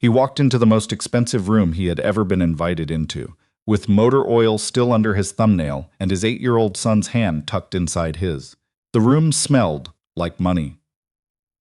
He walked into the most expensive room he had ever been invited into, with motor oil still under his thumbnail and his 8-year-old son's hand tucked inside his. The room smelled like money.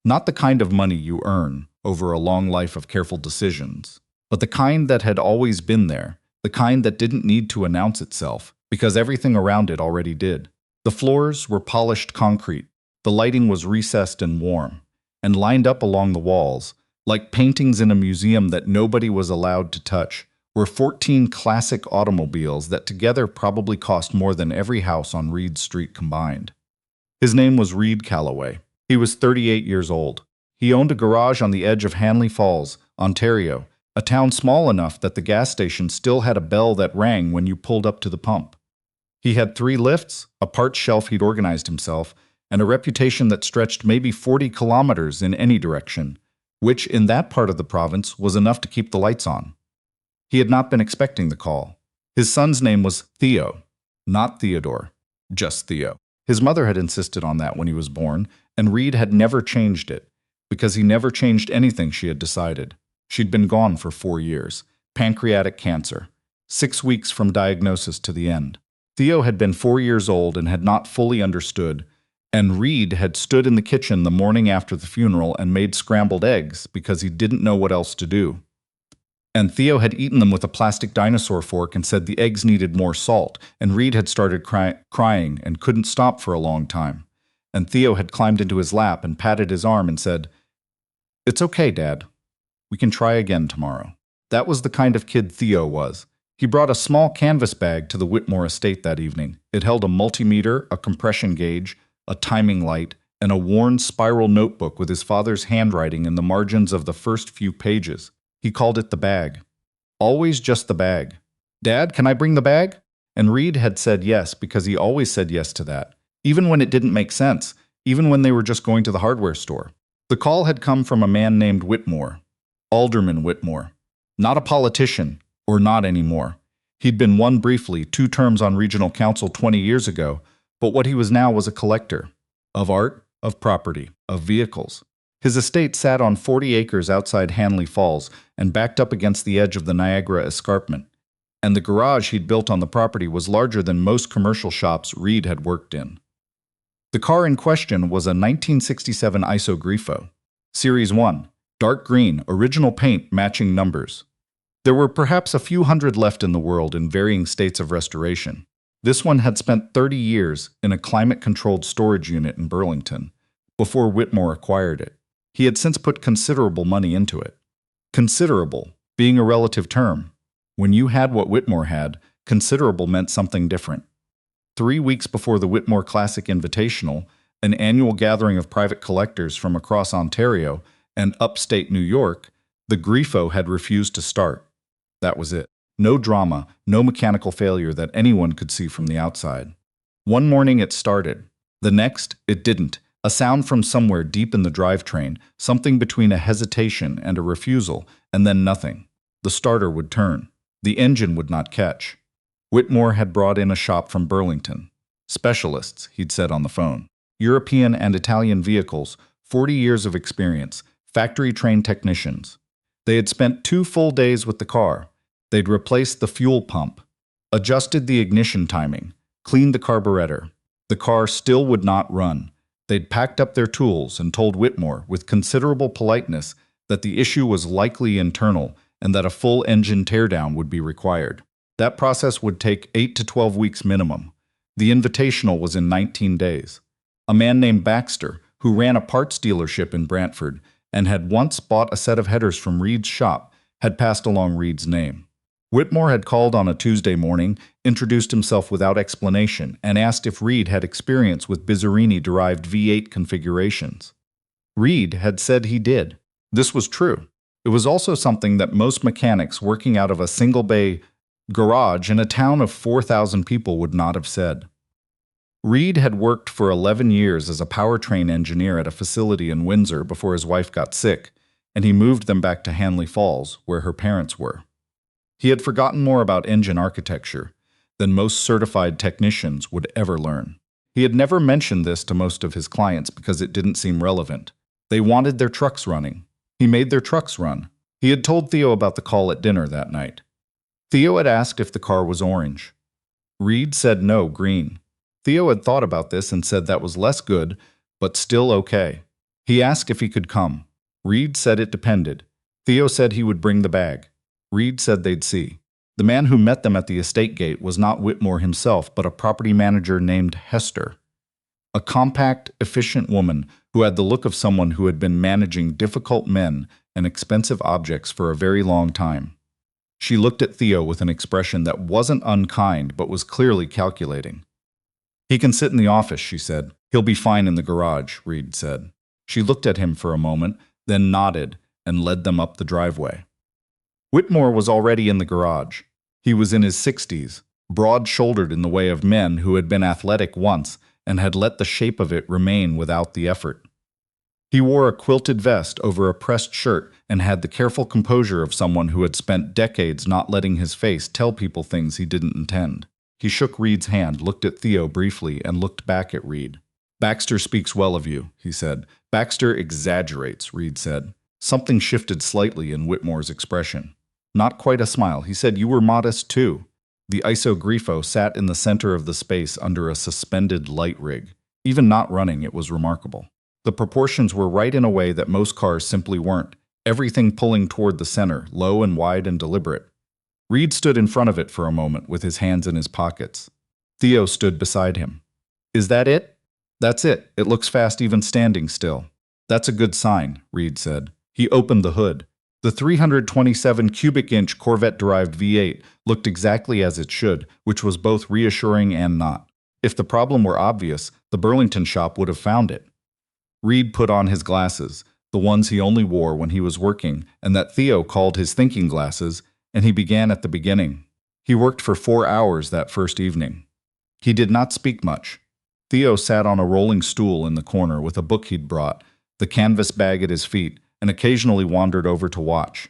Not the kind of money you earn over a long life of careful decisions, but the kind that had always been there, the kind that didn't need to announce itself, because everything around it already did. The floors were polished concrete, the lighting was recessed and warm, and lined up along the walls, like paintings in a museum that nobody was allowed to touch, were 14 classic automobiles that together probably cost more than every house on Reed Street combined. His name was Reed Calloway. He was 38 years old. He owned a garage on the edge of Hanley Falls, Ontario, a town small enough that the gas station still had a bell that rang when you pulled up to the pump. He had 3 lifts, a parts shelf he'd organized himself, and a reputation that stretched maybe 40 kilometers in any direction, which in that part of the province was enough to keep the lights on. He had not been expecting the call. His son's name was Theo, not Theodore, just Theo. His mother had insisted on that when he was born, and Reed had never changed it, because he never changed anything she had decided. She'd been gone for 4 years. Pancreatic cancer. 6 weeks from diagnosis to the end. Theo had been 4 years old and had not fully understood, and Reed had stood in the kitchen the morning after the funeral and made scrambled eggs because he didn't know what else to do. And Theo had eaten them with a plastic dinosaur fork and said the eggs needed more salt, and Reed had started crying and couldn't stop for a long time. And Theo had climbed into his lap and patted his arm and said, "It's okay, Dad. We can try again tomorrow." That was the kind of kid Theo was. He brought a small canvas bag to the Whitmore estate that evening. It held a multimeter, a compression gauge, a timing light, and a worn spiral notebook with his father's handwriting in the margins of the first few pages. He called it the bag. Always just the bag. "Dad, can I bring the bag?" And Reed had said yes because he always said yes to that, even when it didn't make sense, even when they were just going to the hardware store. The call had come from a man named Whitmore, Alderman Whitmore. Not a politician, or not anymore. He'd been one briefly, 2 terms on regional council 20 years ago, but what he was now was a collector. Of art, of property, of vehicles. His estate sat on 40 acres outside Hanley Falls and backed up against the edge of the Niagara Escarpment, and the garage he'd built on the property was larger than most commercial shops Reed had worked in. The car in question was a 1967 Iso Grifo. Series 1, dark green, original paint matching numbers. There were perhaps a few hundred left in the world in varying states of restoration. This one had spent 30 years in a climate-controlled storage unit in Burlington, before Whitmore acquired it. He had since put considerable money into it. Considerable, being a relative term. When you had what Whitmore had, considerable meant something different. 3 weeks before the Whitmore Classic Invitational, an annual gathering of private collectors from across Ontario and upstate New York, the Grifo had refused to start. That was it. No drama, no mechanical failure that anyone could see from the outside. One morning it started. The next, it didn't. A sound from somewhere deep in the drivetrain, something between a hesitation and a refusal, and then nothing. The starter would turn. The engine would not catch. Whitmore had brought in a shop from Burlington. Specialists, he'd said on the phone. European and Italian vehicles, 40 years of experience, factory-trained technicians. They had spent 2 full days with the car. They'd replaced the fuel pump, adjusted the ignition timing, cleaned the carburetor. The car still would not run. They'd packed up their tools and told Whitmore, with considerable politeness, that the issue was likely internal and that a full engine teardown would be required. That process would take 8 to 12 weeks minimum. The Invitational was in 19 days. A man named Baxter, who ran a parts dealership in Brantford and had once bought a set of headers from Reed's shop, had passed along Reed's name. Whitmore had called on a Tuesday morning, introduced himself without explanation, and asked if Reed had experience with Bizzarini-derived V8 configurations. Reed had said he did. This was true. It was also something that most mechanics working out of a single-bay garage in a town of 4,000 people would not have said. Reed had worked for 11 years as a powertrain engineer at a facility in Windsor before his wife got sick, and he moved them back to Hanley Falls, where her parents were. He had forgotten more about engine architecture than most certified technicians would ever learn. He had never mentioned this to most of his clients because it didn't seem relevant. They wanted their trucks running. He made their trucks run. He had told Theo about the call at dinner that night. Theo had asked if the car was orange. Reed said no, green. Theo had thought about this and said that was less good, but still okay. He asked if he could come. Reed said it depended. Theo said he would bring the bag. Reed said they'd see. The man who met them at the estate gate was not Whitmore himself, but a property manager named Hester. A compact, efficient woman who had the look of someone who had been managing difficult men and expensive objects for a very long time. She looked at Theo with an expression that wasn't unkind but was clearly calculating. "He can sit in the office," she said. "He'll be fine in the garage," Reed said. She looked at him for a moment, then nodded and led them up the driveway. Whitmore was already in the garage. He was in his 60s, broad-shouldered in the way of men who had been athletic once and had let the shape of it remain without the effort. He wore a quilted vest over a pressed shirt and had the careful composure of someone who had spent decades not letting his face tell people things he didn't intend. He shook Reed's hand, looked at Theo briefly, and looked back at Reed. "Baxter speaks well of you," he said. "Baxter exaggerates," Reed said. Something shifted slightly in Whitmore's expression. Not quite a smile. He said, "You were modest, too." The Iso Grifo sat in the center of the space under a suspended light rig. Even not running, it was remarkable. The proportions were right in a way that most cars simply weren't, everything pulling toward the center, low and wide and deliberate. Reed stood in front of it for a moment with his hands in his pockets. Theo stood beside him. "Is that it?" "That's it. It looks fast even standing still." "That's a good sign," Reed said. He opened the hood. The 327 cubic inch Corvette-derived V8 looked exactly as it should, which was both reassuring and not. If the problem were obvious, the Burlington shop would have found it. Reed put on his glasses, the ones he only wore when he was working, and that Theo called his thinking glasses, and he began at the beginning. He worked for 4 hours that first evening. He did not speak much. Theo sat on a rolling stool in the corner with a book he'd brought, the canvas bag at his feet, and occasionally wandered over to watch.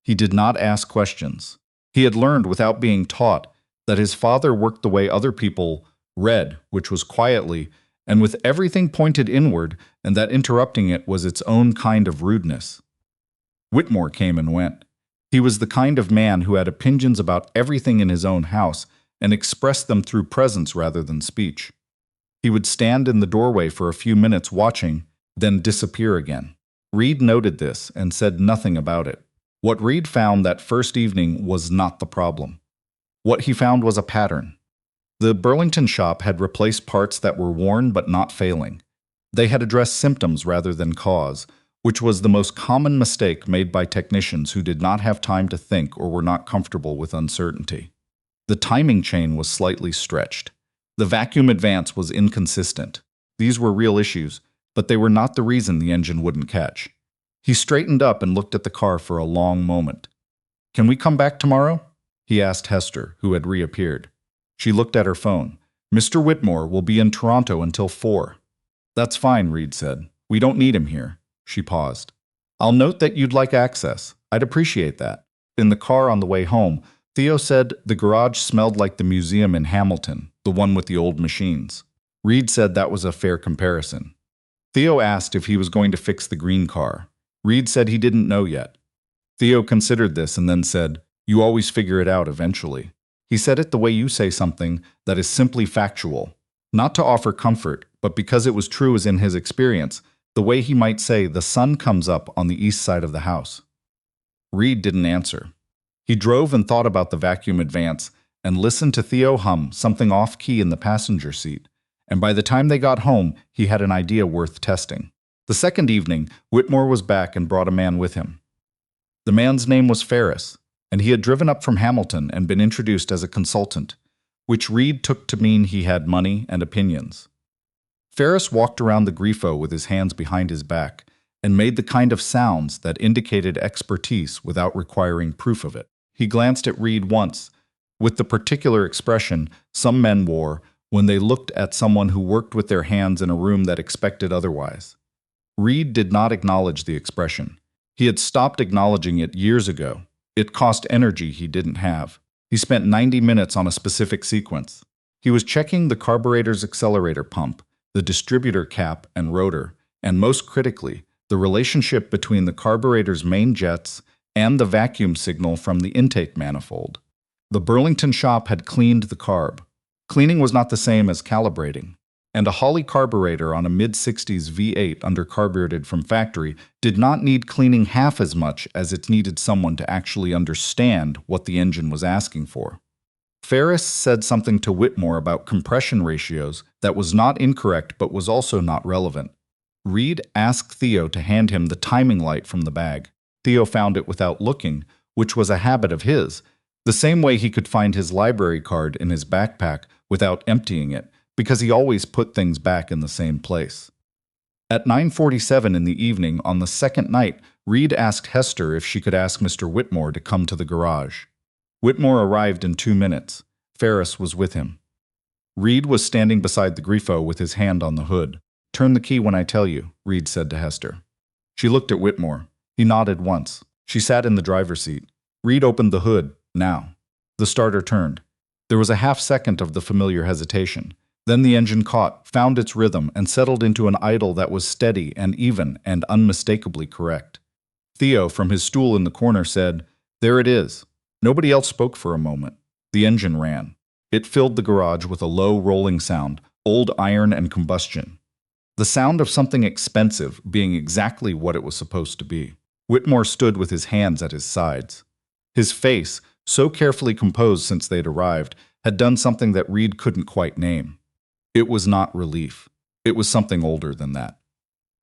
He did not ask questions. He had learned without being taught that his father worked the way other people read, which was quietly, and with everything pointed inward, and that interrupting it was its own kind of rudeness. Whitmore came and went. He was the kind of man who had opinions about everything in his own house and expressed them through presence rather than speech. He would stand in the doorway for a few minutes watching, then disappear again. Reed noted this and said nothing about it. What Reed found that first evening was not the problem. What he found was a pattern. The Burlington shop had replaced parts that were worn but not failing. They had addressed symptoms rather than cause, which was the most common mistake made by technicians who did not have time to think or were not comfortable with uncertainty. The timing chain was slightly stretched. The vacuum advance was inconsistent. These were real issues, but they were not the reason the engine wouldn't catch. He straightened up and looked at the car for a long moment. "Can we come back tomorrow?" he asked Hester, who had reappeared. She looked at her phone. "Mr. Whitmore will be in Toronto until 4. "That's fine," Reed said. "We don't need him here." She paused. "I'll note that you'd like access. I'd appreciate that." In the car on the way home, Theo said the garage smelled like the museum in Hamilton, the one with the old machines. Reed said that was a fair comparison. Theo asked if he was going to fix the green car. Reed said he didn't know yet. Theo considered this and then said, "You always figure it out eventually." He said it the way you say something that is simply factual, not to offer comfort, but because it was true as in his experience, the way he might say the sun comes up on the east side of the house. Reed didn't answer. He drove and thought about the vacuum advance and listened to Theo hum something off-key in the passenger seat, and by the time they got home, he had an idea worth testing. The second evening, Whitmore was back and brought a man with him. The man's name was Ferris, and he had driven up from Hamilton and been introduced as a consultant, which Reed took to mean he had money and opinions. Ferris walked around the Grifo with his hands behind his back and made the kind of sounds that indicated expertise without requiring proof of it. He glanced at Reed once, with the particular expression some men wore when they looked at someone who worked with their hands in a room that expected otherwise. Reed did not acknowledge the expression. He had stopped acknowledging it years ago. It cost energy he didn't have. He spent 90 minutes on a specific sequence. He was checking the carburetor's accelerator pump, the distributor cap and rotor, and most critically, the relationship between the carburetor's main jets and the vacuum signal from the intake manifold. The Burlington shop had cleaned the carb. Cleaning was not the same as calibrating. And a Holley carburetor on a mid-60s V8 undercarbureted from factory did not need cleaning half as much as it needed someone to actually understand what the engine was asking for. Ferris said something to Whitmore about compression ratios that was not incorrect but was also not relevant. Reed asked Theo to hand him the timing light from the bag. Theo found it without looking, which was a habit of his, the same way he could find his library card in his backpack without emptying it, because he always put things back in the same place. At 9:47 in the evening on the second night, Reed asked Hester if she could ask Mr. Whitmore to come to the garage. Whitmore arrived in 2 minutes. Ferris was with him. Reed was standing beside the Grifo with his hand on the hood. "Turn the key when I tell you," Reed said to Hester. She looked at Whitmore. He nodded once. She sat in the driver's seat. Reed opened the hood. Now. The starter turned. There was a half-second of the familiar hesitation. Then the engine caught, found its rhythm, and settled into an idle that was steady and even and unmistakably correct. Theo, from his stool in the corner, said, "There it is." Nobody else spoke for a moment. The engine ran. It filled the garage with a low, rolling sound, old iron and combustion. The sound of something expensive being exactly what it was supposed to be. Whitmore stood with his hands at his sides. His face, so carefully composed since they'd arrived, had done something that Reed couldn't quite name. It was not relief. It was something older than that.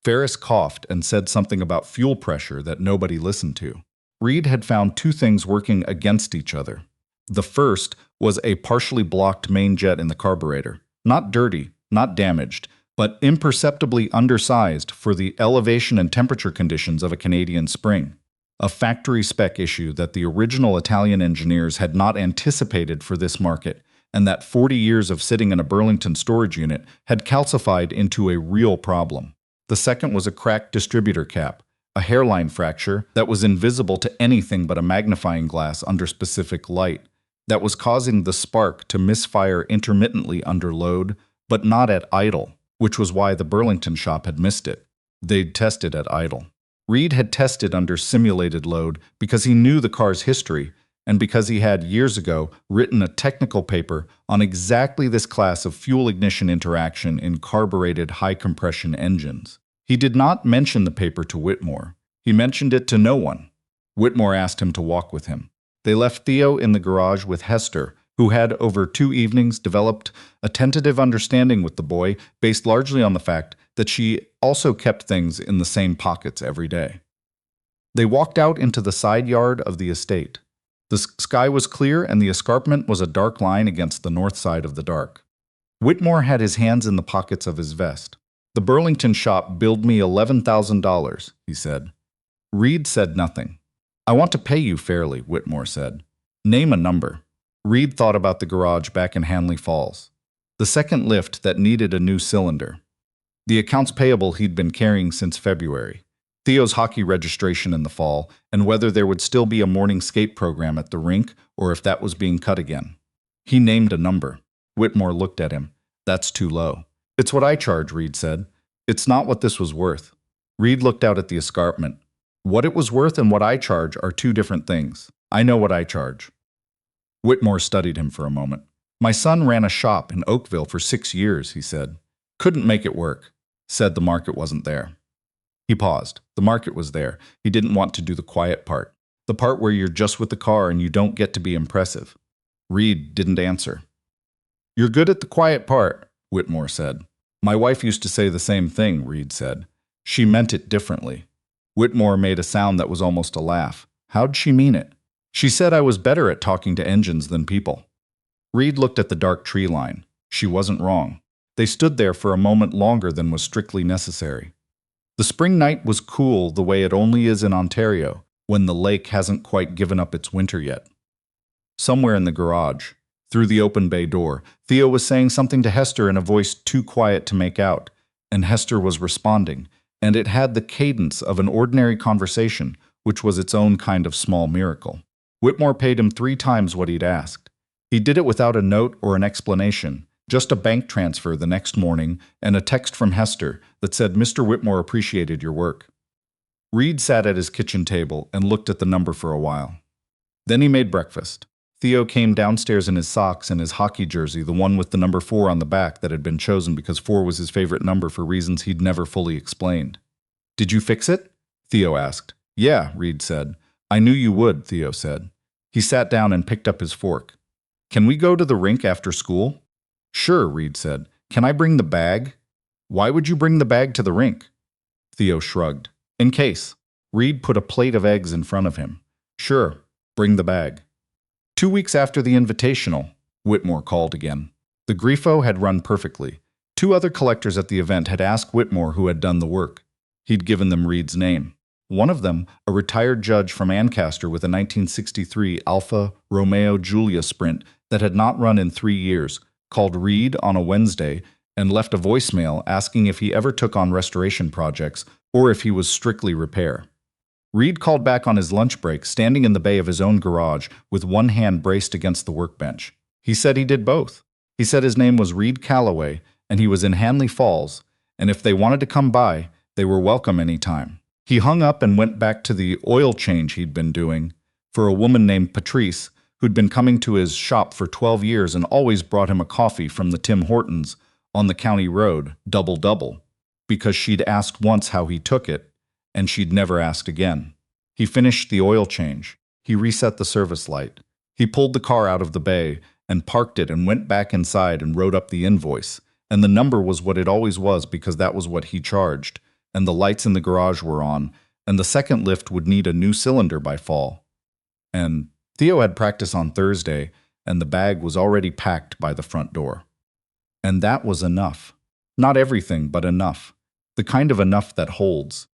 Ferris coughed and said something about fuel pressure that nobody listened to. Reed had found two things working against each other. The first was a partially blocked main jet in the carburetor. Not dirty, not damaged, but imperceptibly undersized for the elevation and temperature conditions of a Canadian spring. A factory spec issue that the original Italian engineers had not anticipated for this market, and that 40 years of sitting in a Burlington storage unit had calcified into a real problem. The second was a cracked distributor cap, a hairline fracture that was invisible to anything but a magnifying glass under specific light, that was causing the spark to misfire intermittently under load, but not at idle, which was why the Burlington shop had missed it. They'd tested at idle. Reed had tested under simulated load because he knew the car's history, and because he had years ago written a technical paper on exactly this class of fuel-ignition interaction in carbureted high-compression engines. He did not mention the paper to Whitmore. He mentioned it to no one. Whitmore asked him to walk with him. They left Theo in the garage with Hester, who had over 2 evenings developed a tentative understanding with the boy based largely on the fact that she also kept things in the same pockets every day. They walked out into the side yard of the estate. The sky was clear and the escarpment was a dark line against the north side of the dark. Whitmore had his hands in the pockets of his vest. "The Burlington shop billed me $11,000, he said. Reed said nothing. "I want to pay you fairly," Whitmore said. "Name a number." Reed thought about the garage back in Hanley Falls. The second lift that needed a new cylinder. The accounts payable he'd been carrying since February. Theo's hockey registration in the fall, and whether there would still be a morning skate program at the rink or if that was being cut again. He named a number. Whitmore looked at him. "That's too low." "It's what I charge," Reed said. "It's not what this was worth." Reed looked out at the escarpment. "What it was worth and what I charge are two different things. I know what I charge." Whitmore studied him for a moment. "My son ran a shop in Oakville for 6 years, he said. Couldn't make it work. Said the market wasn't there." He paused. The market was there. He didn't want to do the quiet part. The part where you're just with the car and you don't get to be impressive. Reed didn't answer. "You're good at the quiet part," Whitmore said. "My wife used to say the same thing," Reed said. "She meant it differently." Whitmore made a sound that was almost a laugh. "How'd she mean it?" "She said I was better at talking to engines than people." Reed looked at the dark tree line. She wasn't wrong. They stood there for a moment longer than was strictly necessary. The spring night was cool the way it only is in Ontario, when the lake hasn't quite given up its winter yet. Somewhere in the garage, through the open bay door, Theo was saying something to Hester in a voice too quiet to make out, and Hester was responding, and it had the cadence of an ordinary conversation, which was its own kind of small miracle. Whitmore paid him 3 times what he'd asked. He did it without a note or an explanation, just a bank transfer the next morning and a text from Hester that said Mr. Whitmore appreciated your work. Reed sat at his kitchen table and looked at the number for a while. Then he made breakfast. Theo came downstairs in his socks and his hockey jersey, the one with the number 4 on the back that had been chosen because 4 was his favorite number for reasons he'd never fully explained. "Did you fix it?" Theo asked. "Yeah," Reed said. "I knew you would," Theo said. He sat down and picked up his fork. "Can we go to the rink after school?" "Sure," Reed said. "Can I bring the bag?" "Why would you bring the bag to the rink?" Theo shrugged. "In case." Reed put a plate of eggs in front of him. "Sure, bring the bag." 2 weeks after the invitational, Whitmore called again. The Grifo had run perfectly. 2 other collectors at the event had asked Whitmore who had done the work. He'd given them Reed's name. One of them, a retired judge from Ancaster with a 1963 Alfa Romeo Giulia Sprint that had not run in 3 years, called Reed on a Wednesday and left a voicemail asking if he ever took on restoration projects or if he was strictly repair. Reed called back on his lunch break, standing in the bay of his own garage with one hand braced against the workbench. He said he did both. He said his name was Reed Calloway, and he was in Hanley Falls, and if they wanted to come by, they were welcome any time. He hung up and went back to the oil change he'd been doing for a woman named Patrice, who'd been coming to his shop for 12 years and always brought him a coffee from the Tim Hortons on the county road, double-double, because she'd asked once how he took it, and she'd never asked again. He finished the oil change. He reset the service light. He pulled the car out of the bay and parked it and went back inside and wrote up the invoice. And the number was what it always was because that was what he charged. And the lights in the garage were on. And the second lift would need a new cylinder by fall. And Theo had practice on Thursday, and the bag was already packed by the front door. And that was enough. Not everything, but enough. The kind of enough that holds.